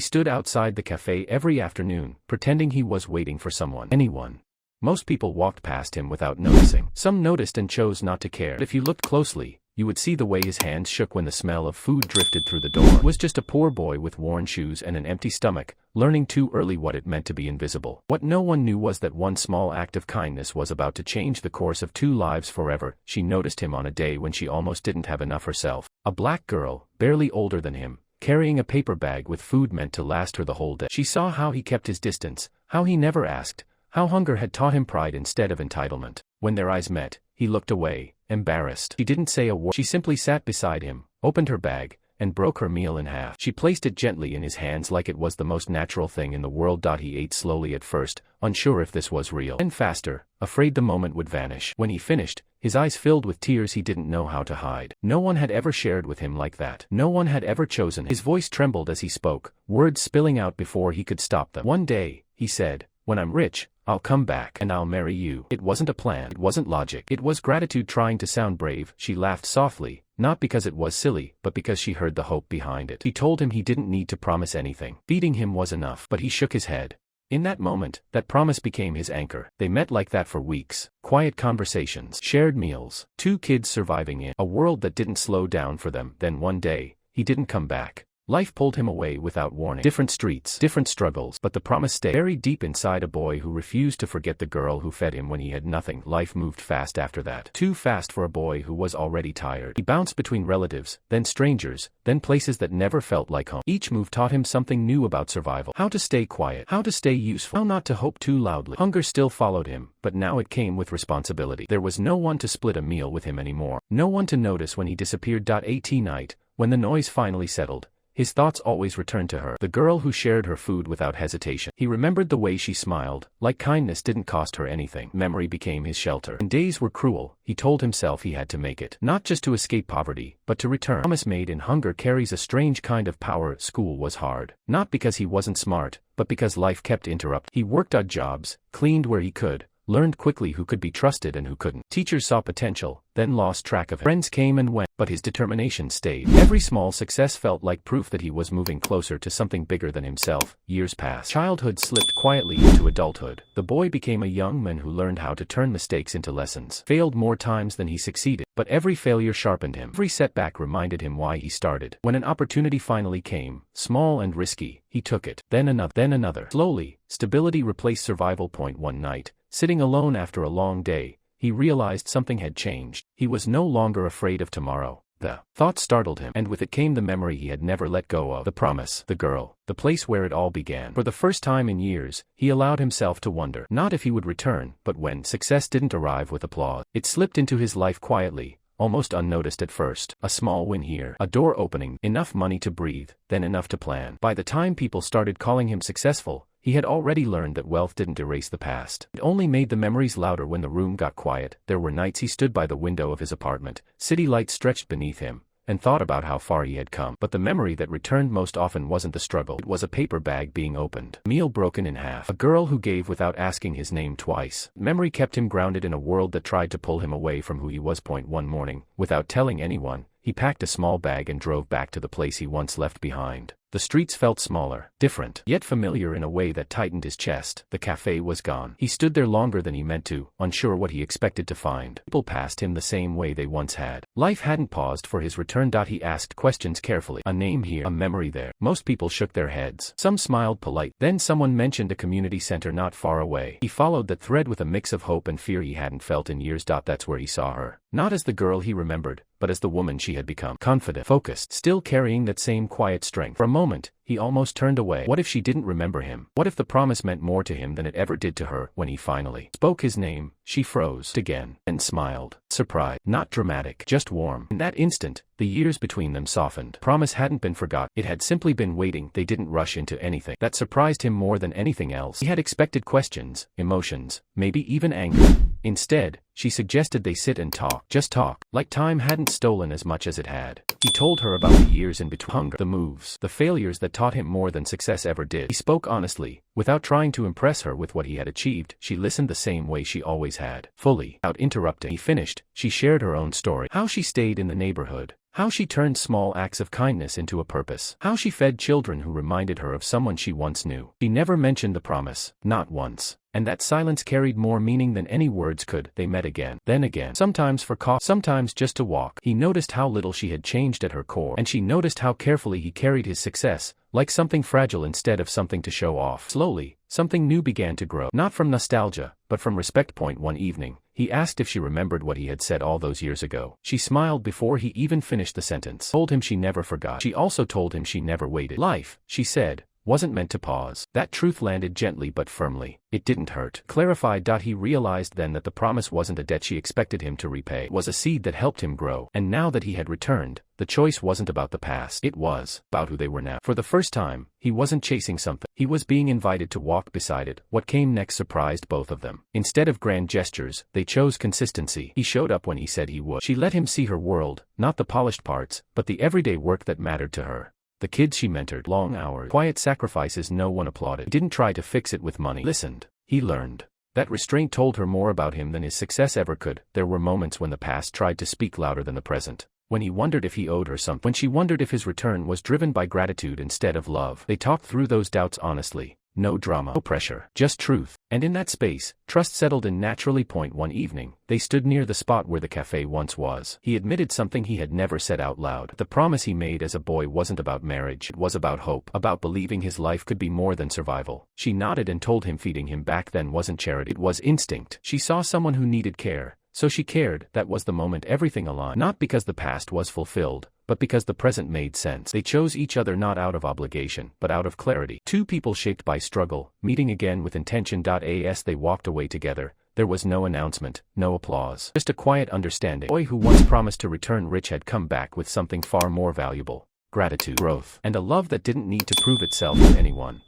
stood outside the cafe every afternoon, pretending he was waiting for someone. Anyone. Most people walked past him without noticing. Some noticed and chose not to care. But if you looked closely, you would see the way his hands shook when the smell of food drifted through the door. He was just a poor boy with worn shoes and an empty stomach, learning too early what it meant to be invisible. What no one knew was that one small act of kindness was about to change the course of 2 lives forever. She noticed him on a day when she almost didn't have enough herself. A black girl, barely older than him, carrying a paper bag with food meant to last her the whole day. She saw how he kept his distance, how he never asked, how hunger had taught him pride instead of entitlement. When their eyes met, he looked away, embarrassed. She didn't say a word. She simply sat beside him, opened her bag, and broke her meal in half. She placed it gently in his hands like it was the most natural thing in the world. He ate slowly at first, unsure if this was real. Then faster, afraid the moment would vanish. When he finished, his eyes filled with tears he didn't know how to hide. No one had ever shared with him like that. No one had ever chosen him. His voice trembled as he spoke, words spilling out before he could stop them. "One day," he said, "when I'm rich, I'll come back and I'll marry you." It wasn't a plan. It wasn't logic. It was gratitude trying to sound brave. She laughed softly, not because it was silly, but because she heard the hope behind it. He told him he didn't need to promise anything. Feeding him was enough. But he shook his head. In that moment, that promise became his anchor. They met like that for weeks. Quiet conversations, shared meals, 2 kids surviving in a world that didn't slow down for them. Then one day, he didn't come back. Life pulled him away without warning. Different streets, different struggles, but the promise stayed. Buried deep inside a boy who refused to forget the girl who fed him when he had nothing. Life moved fast after that. Too fast for a boy who was already tired. He bounced between relatives, then strangers, then places that never felt like home. Each move taught him something new about survival. How to stay quiet, how to stay useful, how not to hope too loudly. Hunger still followed him, but now it came with responsibility. There was no one to split a meal with him anymore. No one to notice when he disappeared. At night, when the noise finally settled, his thoughts always returned to her, the girl who shared her food without hesitation. He remembered the way she smiled, like kindness didn't cost her anything. Memory became his shelter. When days were cruel, he told himself he had to make it. Not just to escape poverty, but to return. Promise made in hunger carries a strange kind of power. School was hard. Not because he wasn't smart, but because life kept interrupting. He worked odd jobs, cleaned where he could, learned quickly who could be trusted and who couldn't. Teachers saw potential, then lost track of him. Friends came and went, but his determination stayed. Every small success felt like proof that he was moving closer to something bigger than himself. Years passed. Childhood slipped quietly into adulthood. The boy became a young man who learned how to turn mistakes into lessons. Failed more times than he succeeded, but every failure sharpened him. Every setback reminded him why he started. When an opportunity finally came, small and risky, he took it. Then another. Then another. Slowly, stability replaced survival. One night, sitting alone after a long day, he realized something had changed. He was no longer afraid of tomorrow. The thought startled him, and with it came the memory he had never let go of. The promise, the girl, the place where it all began. For the first time in years, he allowed himself to wonder, not if he would return, but when. Success didn't arrive with applause. It slipped into his life quietly, almost unnoticed at first. A small win here, a door opening, enough money to breathe, then enough to plan. By the time people started calling him successful, he had already learned that wealth didn't erase the past. It only made the memories louder. When the room got quiet, there were nights he stood by the window of his apartment, city lights stretched beneath him, and thought about how far he had come. But the memory that returned most often wasn't the struggle. It was a paper bag being opened, a meal broken in half, a girl who gave without asking his name twice. Memory kept him grounded in a world that tried to pull him away from who he was. One morning, without telling anyone, he packed a small bag and drove back to the place he once left behind. The streets felt smaller, different, yet familiar in a way that tightened his chest. The cafe was gone. He stood there longer than he meant to, unsure what he expected to find. People passed him the same way they once had. Life hadn't paused for his return. He asked questions carefully. A name here, a memory there. Most people shook their heads. Some smiled polite. Then someone mentioned a community center not far away. He followed that thread with a mix of hope and fear he hadn't felt in years. That's where he saw her. Not as the girl he remembered, but as the woman she had become. Confident, focused, still carrying that same quiet strength. For a moment, he almost turned away. What if she didn't remember him? What if the promise meant more to him than it ever did to her? When he finally spoke his name, she froze again and smiled. Surprise, not dramatic, just warm. In that instant, the years between them softened. Promise hadn't been forgot. It had simply been waiting. They didn't rush into anything. That surprised him more than anything else. He had expected questions, emotions, maybe even anger. Instead, she suggested they sit and talk. Just talk, like time hadn't stolen as much as it had. He told her about the years in between, hunger, the moves, the failures that taught him more than success ever did. He spoke honestly, without trying to impress her with what he had achieved. She listened the same way she always had, fully, without interrupting. He finished, she shared her own story. How she stayed in the neighborhood, How she turned small acts of kindness into a purpose. How she fed children who reminded her of someone she once knew. She never mentioned the promise, not once. And that silence carried more meaning than any words could. They met again, then again, sometimes for coffee, sometimes just to walk. He noticed how little she had changed at her core, and she noticed how carefully he carried his success, like something fragile instead of something to show off. Slowly, something new began to grow, not from nostalgia, but from respect. One evening, he asked if she remembered what he had said all those years ago. She smiled before he even finished the sentence. Told him she never forgot. She also told him she never waited. Life, she said, wasn't meant to pause. That truth landed gently but firmly. It didn't hurt. Clarified. He realized then that the promise wasn't a debt she expected him to repay. It was a seed that helped him grow. And now that he had returned, the choice wasn't about the past. It was about who they were now. For the first time, he wasn't chasing something. He was being invited to walk beside it. What came next surprised both of them. Instead of grand gestures, they chose consistency. He showed up when he said he would. She let him see her world, not the polished parts, but the everyday work that mattered to her. The kids she mentored, long hours, quiet sacrifices no one applauded. He didn't try to fix it with money. Listened. He learned. That restraint told her more about him than his success ever could. There were moments when the past tried to speak louder than the present. When he wondered if he owed her something. When she wondered if his return was driven by gratitude instead of love. They talked through those doubts honestly. No drama, no pressure, just truth. And in that space, trust settled in naturally. One evening, they stood near the spot where the cafe once was. He admitted something he had never said out loud. The promise he made as a boy wasn't about marriage. It was about hope, about believing his life could be more than survival. She nodded and told him feeding him back then wasn't charity. It was instinct. She saw someone who needed care, so she cared. That was the moment everything aligned. Not because the past was fulfilled, but because the present made sense. They chose each other not out of obligation, but out of clarity. Two people shaped by struggle, meeting again with intention. As they walked away together, there was no announcement, no applause. Just a quiet understanding. The boy who once promised to return rich had come back with something far more valuable. Gratitude, growth, and a love that didn't need to prove itself to anyone.